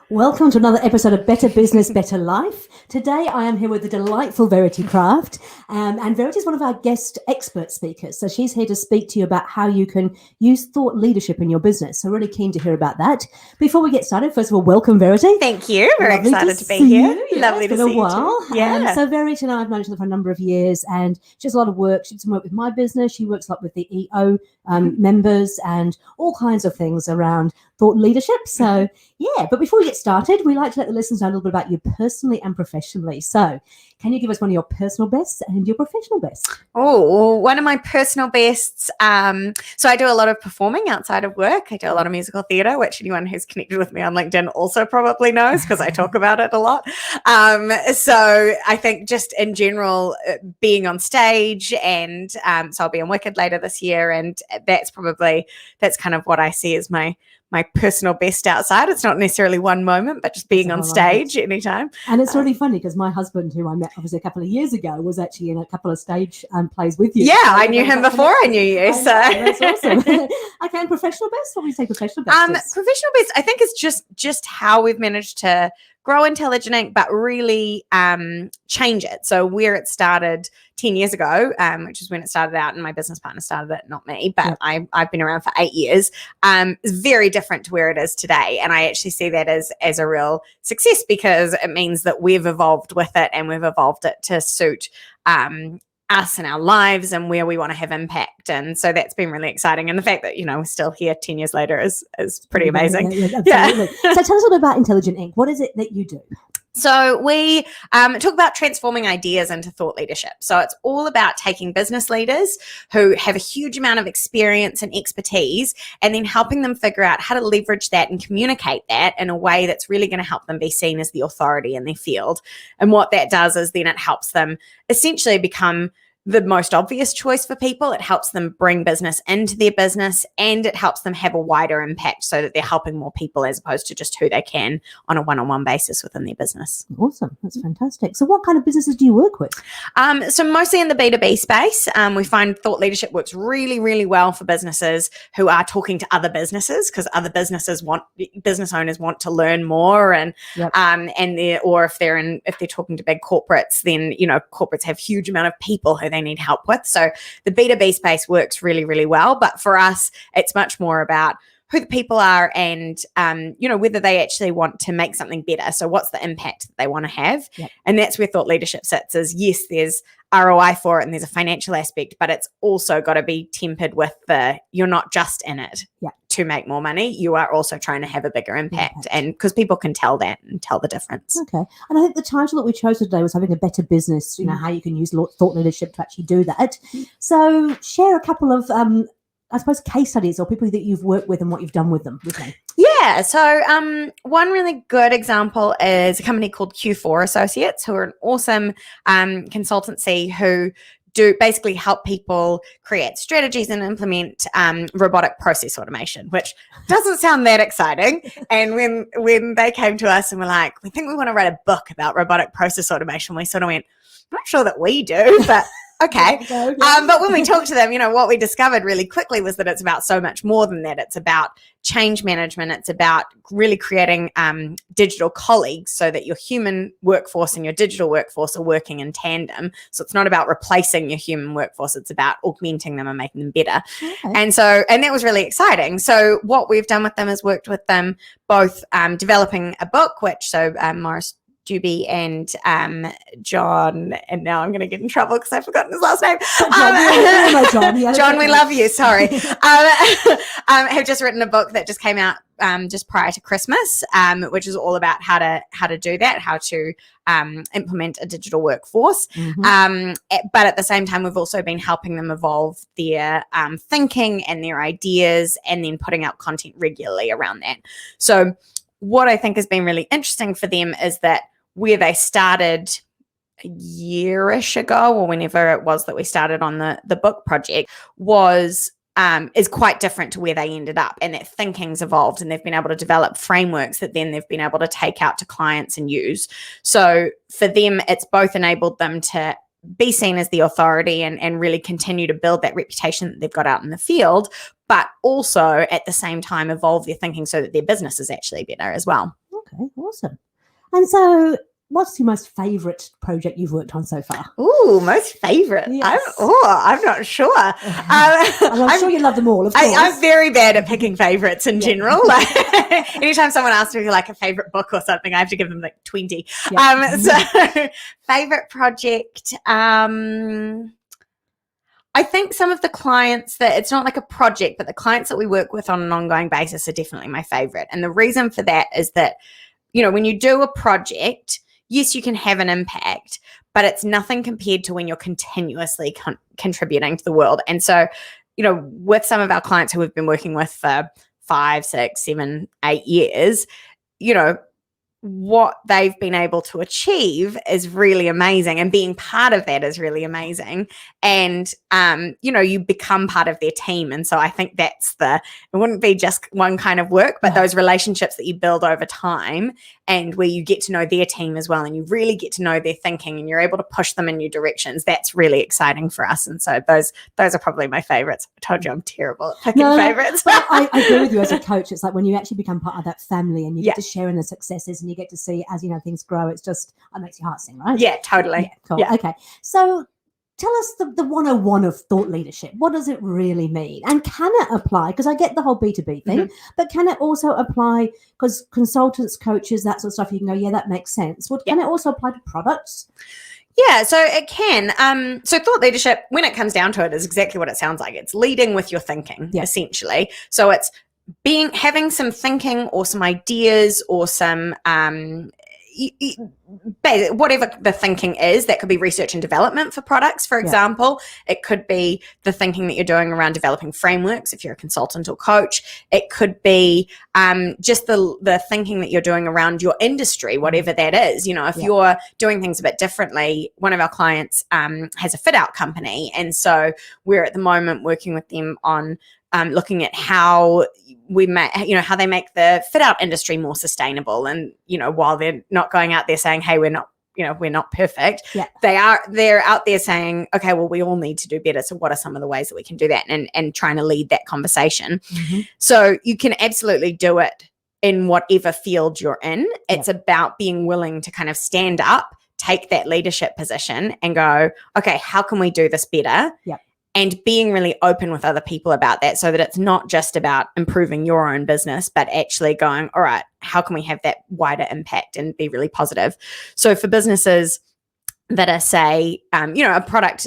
Welcome to another episode of Better Business, Better Life. Today I am here with the delightful Verity Craft, and Verity is one of our guest expert speakers. So she's here to speak to you about how you can use thought leadership in your business. So really keen to hear about that. Before we get started, first of all, welcome Verity. Thank you. Very Lovely excited to be here. Yeah, Lovely to see you too. Yeah. So Verity and I have known each other for a number of years, and she does a lot of work. She does some work with my business. She works a lot with the EO members and all kinds of things around thought leadership. So yeah, but before we get started, we like to let the listeners know a little bit about you personally and professionally. So can you give us one of your personal bests and your professional bests? Oh, one of my personal bests. So I do a lot of performing outside of work. I do a lot of musical theatre, which anyone who's connected with me on LinkedIn also probably knows because I talk about it a lot. So I think just in general, being on stage and so I'll be on Wicked later this year, and that's kind of what I see as my personal best outside. It's not necessarily one moment, but just being on stage anytime. And it's really funny because my husband, who I met obviously a couple of years ago, was actually in a couple of stage plays with you. Yeah, so I knew him before I knew you. So that's awesome. Okay, and professional best? What would you say professional best is? Professional best, I think, is just how we've managed to grow Intelligent Inc., but really change it. So where it started 10 years ago, which is when it started out, and my business partner started it, not me, but I've been around for 8 years, is very different to where it is today. And I actually see that as a real success because it means that we've evolved with it and we've evolved it to suit us and our lives and where we want to have impact. And so that's been really exciting. And the fact that, we're still here 10 years later is pretty amazing. Yeah, absolutely. So tell us a little bit about Intelligent Inc. What is it that you do? So we talk about transforming ideas into thought leadership. So it's all about taking business leaders who have a huge amount of experience and expertise and then helping them figure out how to leverage that and communicate that in a way that's really going to help them be seen as the authority in their field. And what that does is then it helps them essentially become the most obvious choice for people. It helps them bring business into their business, and it helps them have a wider impact so that they're helping more people as opposed to just who they can on a one-on-one basis within their business. Awesome. That's fantastic. So what kind of businesses do you work with? So mostly in the B2B space. We find thought leadership works really, really well for businesses who are talking to other businesses because other business owners want to learn more or if they're talking to big corporates, then, corporates have huge amount of people who they need help with. So the B2B space works really, really well. But for us, it's much more about who the people are and, whether they actually want to make something better. So what's the impact that they want to have? Yep. And that's where thought leadership sits is, yes, there's ROI for it and there's a financial aspect, but it's also got to be tempered with you're not just in it to make more money. You are also trying to have a bigger impact. And because people can tell that and tell the difference. Okay. And I think the title that we chose today was having a better business, how you can use thought leadership to actually do that. So share a couple of case studies or people that you've worked with and what you've done with them. Yeah. So one really good example is a company called Q4 Associates, who are an awesome consultancy who do basically help people create strategies and implement robotic process automation, which doesn't sound that exciting. And when they came to us and were like, we think we want to write a book about robotic process automation, we sort of went, I'm not sure that we do, but okay. But when we talked to them, what we discovered really quickly was that it's about so much more than that. It's about change management. It's about really creating digital colleagues so that your human workforce and your digital workforce are working in tandem. So it's not about replacing your human workforce. It's about augmenting them and making them better. Okay. And that was really exciting. So what we've done with them is worked with them both developing a book, Morris Juby and John, and now I'm going to get in trouble because I've forgotten his last name. John, we love you. Sorry. Have just written a book that just came out just prior to Christmas, which is all about how to do that, how to implement a digital workforce. But at the same time, we've also been helping them evolve their thinking and their ideas, and then putting out content regularly around that. So what I think has been really interesting for them is that where they started a year-ish ago, or whenever it was that we started on the book project, is quite different to where they ended up, and that thinking's evolved, and they've been able to develop frameworks that then they've been able to take out to clients and use. So for them, it's both enabled them to be seen as the authority and really continue to build that reputation that they've got out in the field, but also at the same time evolve their thinking so that their business is actually better as well. Okay, awesome. And so what's your most favourite project you've worked on so far? Ooh, most favourite. Yes. I'm not sure. I'm sure you love them all, of course. I'm very bad at picking favourites in general. Anytime someone asks me like a favourite book or something, I have to give them like 20. Yeah. So favourite project. I think some of the clients that it's not like a project, but the clients that we work with on an ongoing basis are definitely my favorite. And the reason for that is that, when you do a project, yes, you can have an impact, but it's nothing compared to when you're continuously contributing to the world. And so, with some of our clients who we've been working with for 5, 6, 7, 8 years, what they've been able to achieve is really amazing, and being part of that is really amazing. And you become part of their team, and so I think that's it wouldn't be just one kind of work, but those relationships that you build over time, and where you get to know their team as well, and you really get to know their thinking, and you're able to push them in new directions. That's really exciting for us, and so those are probably my favorites. I told you I'm terrible at picking favorites. I agree with you. As a coach, it's like when you actually become part of that family, and you get to share in the successes, and you get to see as things grow. It's just it makes your heart sing, right? Yeah, totally. Yeah, cool. Yeah. Okay, so tell us the 101 of thought leadership. What does it really mean? And can it apply? Because I get the whole B2B thing, but can it also apply, because consultants, coaches, that sort of stuff, you can go, yeah, that makes sense. Can it also apply to products? Yeah, so it can. So thought leadership, when it comes down to it, is exactly what it sounds like. It's leading with your thinking, essentially. So it's having some thinking or some ideas or some whatever the thinking is. That could be research and development for products, for example. It could be the thinking that you're doing around developing frameworks if you're a consultant or coach. It could be just the thinking that you're doing around your industry, whatever that is. If you're doing things a bit differently. One of our clients has a fit out company, and so we're at the moment working with them on looking at how we make, how they make the fit out industry more sustainable. And, while they're not going out there saying, hey, we're not perfect. Yeah. They're out there saying, okay, well, we all need to do better. So what are some of the ways that we can do that, and trying to lead that conversation. So you can absolutely do it in whatever field you're in. It's about being willing to kind of stand up, take that leadership position and go, okay, how can we do this better? Yeah. And being really open with other people about that, so that it's not just about improving your own business, but actually going, all right, how can we have that wider impact and be really positive? So for businesses that are, say, a product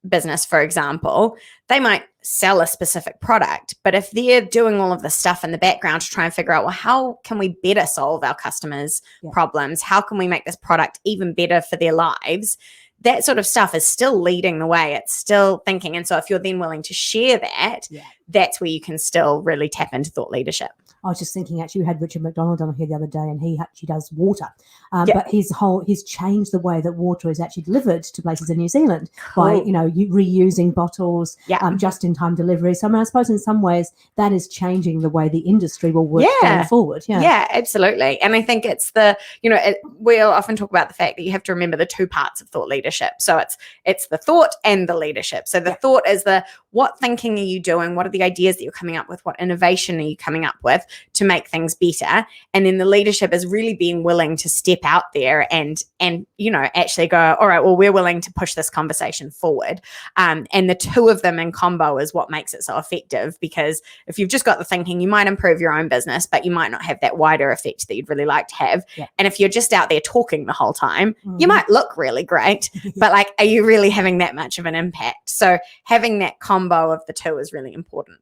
business, for example, they might sell a specific product, but if they're doing all of the stuff in the background to try and figure out, well, how can we better solve our customers' problems? How can we make this product even better for their lives? That sort of stuff is still leading the way. It's still thinking. And so if you're then willing to share that, that's where you can still really tap into thought leadership. I was just thinking, actually, we had Richard McDonald on here the other day, and he actually does water. But he's changed the way that water is actually delivered to places in New Zealand by, reusing bottles, just-in-time delivery. So I suppose in some ways that is changing the way the industry will work going forward. Yeah, absolutely. And I think it's we'll often talk about the fact that you have to remember the two parts of thought leadership. So it's the thought and the leadership. So the thought is what thinking are you doing? What are the ideas that you're coming up with? What innovation are you coming up with to make things better? And then the leadership is really being willing to step out there and actually go, all right, well, we're willing to push this conversation forward. And the two of them in combo is what makes it so effective, because if you've just got the thinking, you might improve your own business, but you might not have that wider effect that you'd really like to have. Yeah. And if you're just out there talking the whole time, you might look really great, but are you really having that much of an impact? So having that combo of the two is really important.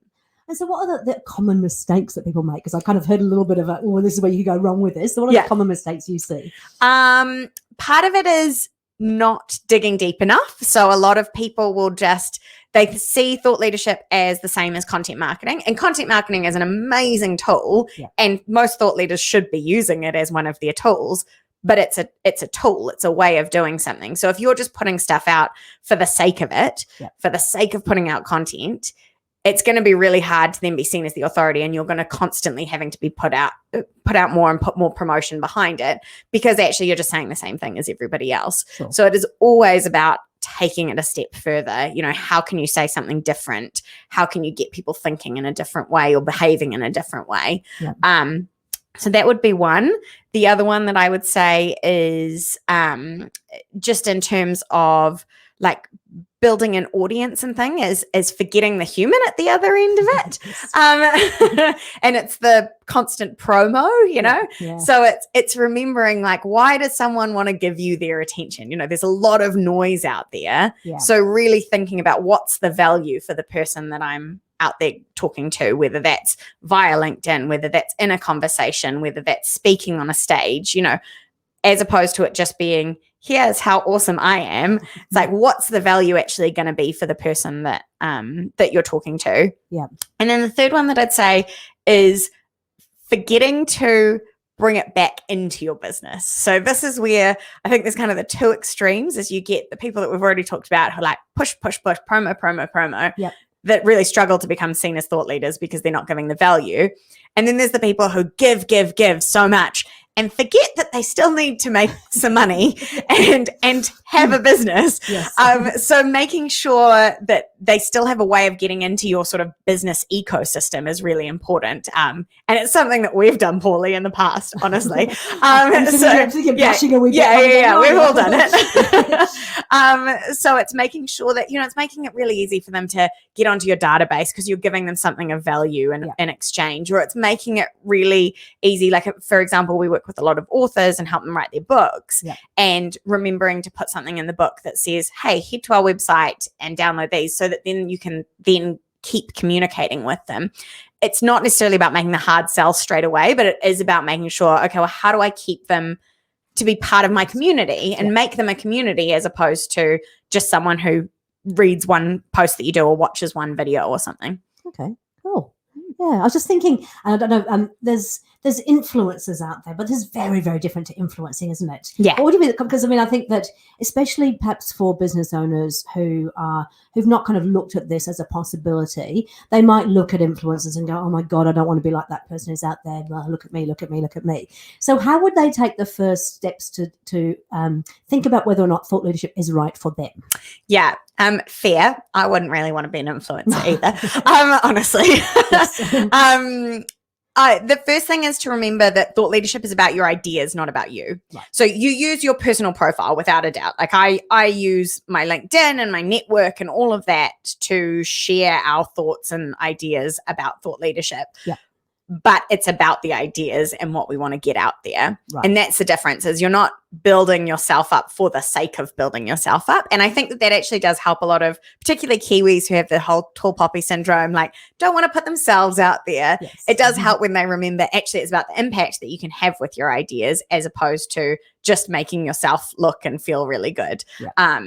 And so what are the common mistakes that people make? Because I kind of heard a little bit of this is where you go wrong with this. So what are the common mistakes you see? Part of it is not digging deep enough. So a lot of people will they see thought leadership as the same as content marketing. And content marketing is an amazing tool. Yeah. And most thought leaders should be using it as one of their tools. But it's a tool. It's a way of doing something. So if you're just putting stuff out for the sake of it, for the sake of putting out content, it's going to be really hard to then be seen as the authority, and you're going to constantly having to be put out more and put more promotion behind it, because actually you're just saying the same thing as everybody else. Sure. So it is always about taking it a step further. How can you say something different? How can you get people thinking in a different way or behaving in a different way? Yeah. So that would be one. The other one that I would say is just in terms of like building an audience and thing is forgetting the human at the other end of it. And it's the constant promo, you know? Yeah. So it's remembering like, why does someone want to give you their attention? You know, there's a lot of noise out there. Yeah. So really thinking about what's the value for the person that I'm out there talking to, whether that's via LinkedIn, whether that's in a conversation, whether that's speaking on a stage, you know, as opposed to it just being, here's how awesome I am. It's like, what's the value actually going to be for the person that that you're talking to? Yeah. And then the third one that I'd say is forgetting to bring it back into your business. So this is where I think there's kind of the two extremes, as you get the people that we've already talked about who are like push, promo, Yep. that really struggle to become seen as thought leaders because they're not giving the value. And then there's the people who give so much and forget that they still need to make some money and have a business. Yes. So making sure that they still have a way of getting into your sort of business ecosystem is really important. And it's something that we've done poorly in the past, honestly. We've all done it. So it's making sure that, you know, it's making it really easy for them to get onto your database because you're giving them something of value in exchange, or it's making it really easy. Like, for example, we work with a lot of authors and help them write their books, and remembering to put something in the book that says, hey, head to our website and download these, so that then you can then keep communicating with them. It's not necessarily about making the hard sell straight away, but it is about making sure, okay, well, how do I keep them to be part of my community and make them a community, as opposed to just someone who reads one post that you do or watches one video or something. Okay, cool. Yeah, I was just thinking, and I don't know, there's influencers out there, but this is very, very different to influencing, isn't it? Yeah. What do you mean? Because I mean, I think that especially perhaps for business owners who've not kind of looked at this as a possibility, they might look at influencers and go, oh my God, I don't want to be like that person who's out there. Well, look at me. So how would they take the first steps to think about whether or not thought leadership is right for them? Yeah. Fair. I wouldn't really want to be an influencer either. Honestly. The first thing is to remember that thought leadership is about your ideas, not about you. Right. So you use your personal profile without a doubt. Like I use my LinkedIn and my network and all of that to share our thoughts and ideas about thought leadership. Yeah. But it's about the ideas and what we want to get out there. Right. And that's the difference, is you're not building yourself up for the sake of building yourself up. And I think that actually does help a lot of particularly Kiwis who have the whole tall poppy syndrome, like don't want to put themselves out there. Yes. It does help when they remember actually it's about the impact that you can have with your ideas, as opposed to just making yourself look and feel really good. Yeah.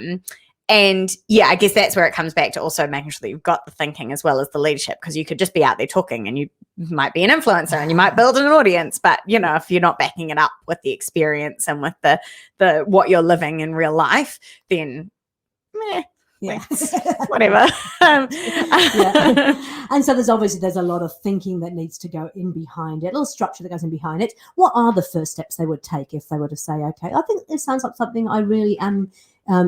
And yeah, I guess that's where it comes back to also making sure that you've got the thinking as well as the leadership, because you could just be out there talking and you might be an influencer and you might build an audience, but you know, if you're not backing it up with the experience and with the what you're living in real life, then whatever. And so there's a lot of thinking that needs to go in behind it, a little structure that goes in behind it. What are the first steps they would take if they were to say, okay, I think this sounds like something I really am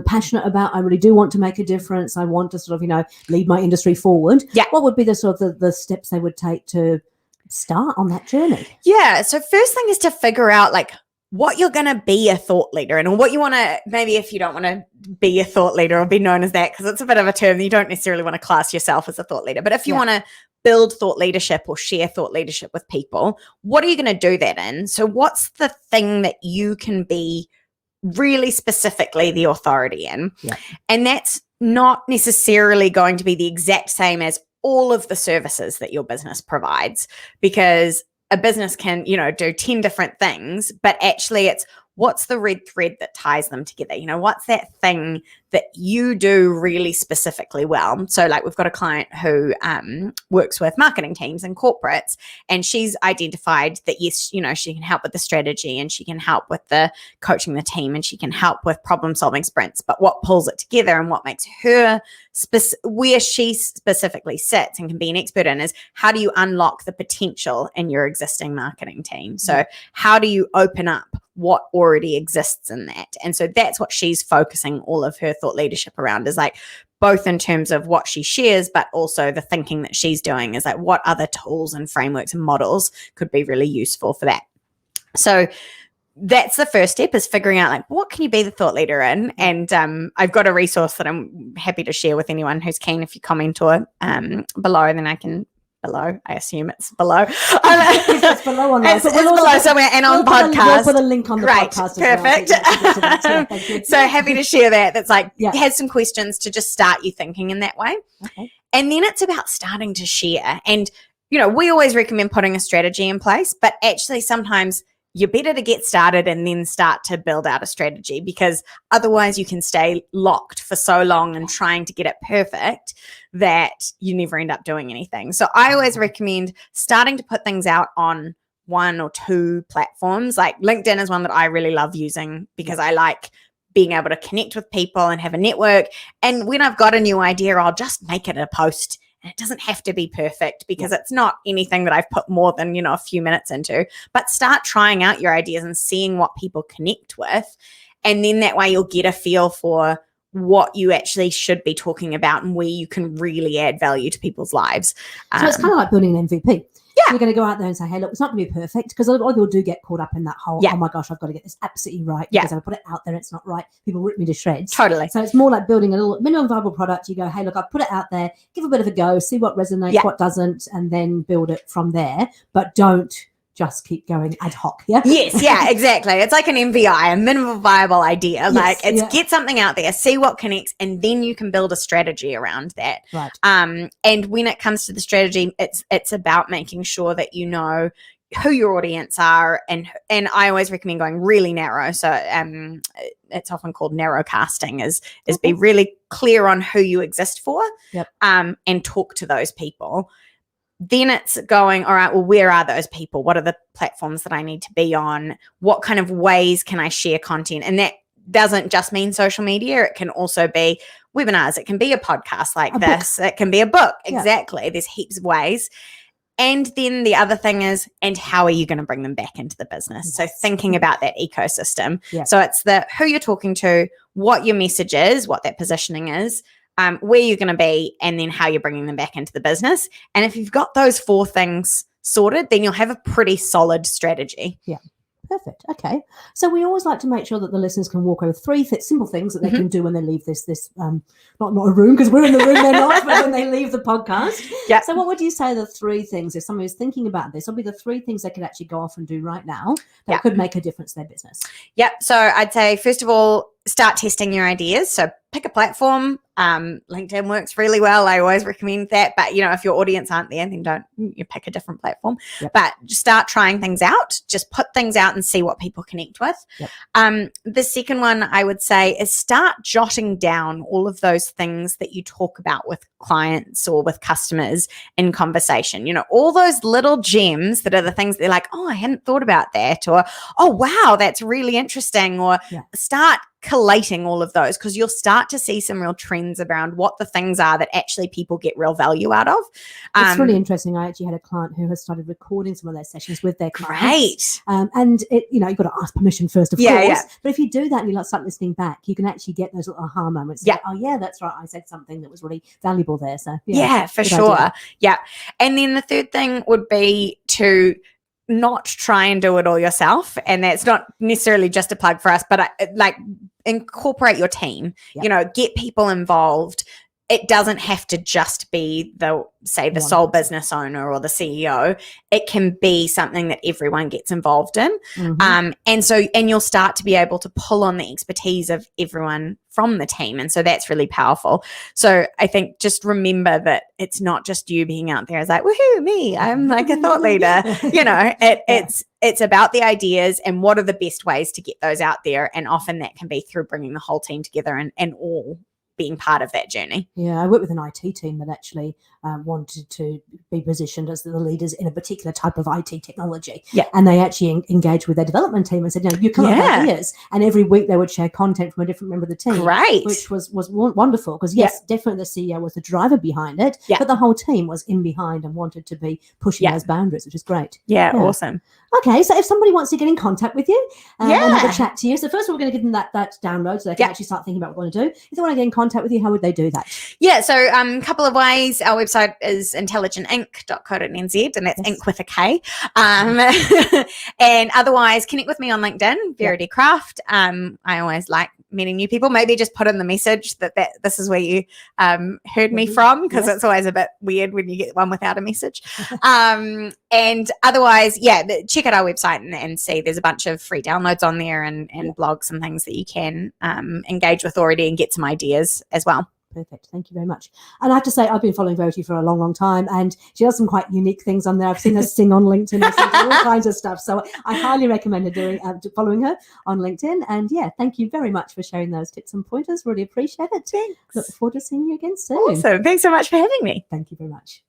passionate about. I really do want to make a difference. I want to sort of, lead my industry forward. Yeah. What would be the sort of the steps they would take to start on that journey? Yeah. So first thing is to figure out like what you're going to be a thought leader and what you want to, maybe if you don't want to be a thought leader or be known as that, because it's a bit of a term, you don't necessarily want to class yourself as a thought leader. But if you want to build thought leadership or share thought leadership with people, what are you going to do that in? So what's the thing that you can be really specifically the authority in? Yeah. And that's not necessarily going to be the exact same as all of the services that your business provides, because a business can, do 10 different things, but actually it's what's the red thread that ties them together? What's that thing that you do really specifically well? So like we've got a client who works with marketing teams and corporates, and she's identified that, yes, she can help with the strategy and she can help with the coaching the team and she can help with problem solving sprints. But what pulls it together and what makes her where she specifically sits and can be an expert in is how do you unlock the potential in your existing marketing team? So how do you open up what already exists in that? And so that's what she's focusing all of her thought leadership around, is like both in terms of what she shares, but also the thinking that she's doing is like what other tools and frameworks and models could be really useful for that. So that's the first step, is figuring out like, what can you be the thought leader in? And I've got a resource that I'm happy to share with anyone who's keen. If you comment or below, then I can I assume it's below. It's below on it's below somewhere and on podcast. We'll put a link on the podcast. Perfect. Well, so happy to share that. That's like, has some questions to just start you thinking in that way. Okay. And then it's about starting to share. And, we always recommend putting a strategy in place, but actually sometimes you're better to get started and then start to build out a strategy, because otherwise you can stay locked for so long and trying to get it perfect that you never end up doing anything. So I always recommend starting to put things out on 1 or 2 platforms. Like LinkedIn is one that I really love using, because I like being able to connect with people and have a network. And when I've got a new idea, I'll just make it a post. And it doesn't have to be perfect, because it's not anything that I've put more than, a few minutes into. But start trying out your ideas and seeing what people connect with. And then that way you'll get a feel for what you actually should be talking about and where you can really add value to people's lives. So it's kind of like building an MVP. Yeah. You're going to go out there and say, hey, look, it's not going to be perfect, because a lot of people do get caught up in that whole, oh my gosh, I've got to get this absolutely right, because if I put it out there, it's not right. People rip me to shreds. Totally. So it's more like building a little minimum viable product. You go, hey, look, I've put it out there, give a bit of a go, see what resonates, what doesn't, and then build it from there. But don't just keep going ad hoc. Yes, exactly. It's like an MVI, a minimum viable idea. Get something out there, see what connects, and then you can build a strategy around that. Right. And when it comes to the strategy, it's about making sure that you know who your audience are, and I always recommend going really narrow. So it's often called narrow casting, is be really clear on who you exist for, and talk to those people. Then it's going, all right, well, where are those people? What are the platforms that I need to be on? What kind of ways can I share content? And that doesn't just mean social media. It can also be webinars. It can be a podcast like this. It can be a book. Exactly. There's heaps of ways. And then the other thing is, and how are you going to bring them back into the business? So thinking about that ecosystem. So it's who you're talking to, what your message is, what that positioning is, where you're going to be, and then how you're bringing them back into the business. And if you've got those 4 things sorted, then you'll have a pretty solid strategy. Yeah. Perfect. Okay. So we always like to make sure that the listeners can walk away with 3 simple things that they can do when they leave this not a room, because we're in the room, they're not, but when they leave the podcast. Yeah. So what would you say the 3 things, if somebody was thinking about this, what would be the 3 things they could actually go off and do right now that could make a difference to their business? Yeah. So I'd say, first of all, start testing your ideas. So pick a platform. LinkedIn works really well. I always recommend that. But, if your audience aren't there, then don't you pick a different platform. But start trying things out. Just put things out and see what people connect with. The second one I would say is start jotting down all of those things that you talk about with clients or with customers in conversation. All those little gems that are the things they're like, oh, I hadn't thought about that, or, oh, wow, that's really interesting, or start collating all of those, because you'll start to see some real trends around what the things are that actually people get real value out of. It's really interesting. I actually had a client who has started recording some of their sessions with their clients. Great. And it, you've got to ask permission first, of course. But if you do that and you start listening back, you can actually get those little aha moments. Like, oh yeah, that's right, I said something that was really valuable there. So for sure. Idea. Yeah. And then the third thing would be to not try and do it all yourself. And that's not necessarily just a plug for us, but incorporate your team, get people involved. It doesn't have to just be the sole business owner or the CEO. It can be something that everyone gets involved in. And you'll start to be able to pull on the expertise of everyone from the team. And so that's really powerful. So I think just remember that it's not just you being out there as like, woohoo, me, I'm like a thought leader. It's about the ideas and what are the best ways to get those out there. And often that can be through bringing the whole team together and all being part of that journey. Yeah, I worked with an IT team that actually wanted to be positioned as the leaders in a particular type of IT technology. Yeah. And they actually engaged with their development team and said, you come up with ideas. And every week they would share content from a different member of the team. Great. Which was wonderful, because definitely the CEO was the driver behind it, but the whole team was in behind and wanted to be pushing those boundaries, which is great. Yeah, awesome. Okay, so if somebody wants to get in contact with you and have a chat to you, so first of all, we're going to give them that download so they can actually start thinking about what they want to do. If they want to get in contact with you, how would they do that? Yeah, so a couple of ways. Our website website is intelligentinc.co.nz, and that's ink with a K. And otherwise, connect with me on LinkedIn, Verity Craft. I always like meeting new people. Maybe just put in the message that this is where you heard me from, because it's always a bit weird when you get one without a message. And otherwise, check out our website and see there's a bunch of free downloads on there and blogs and things that you can engage with already and get some ideas as well. Perfect. Thank you very much. And I have to say, I've been following Verity for a long, long time, and she does some quite unique things on there. I've seen her sing on LinkedIn. I've seen all kinds of stuff. So I highly recommend her following her on LinkedIn. And thank you very much for sharing those tips and pointers. Really appreciate it. Thanks. Look forward to seeing you again soon. Awesome. Thanks so much for having me. Thank you very much.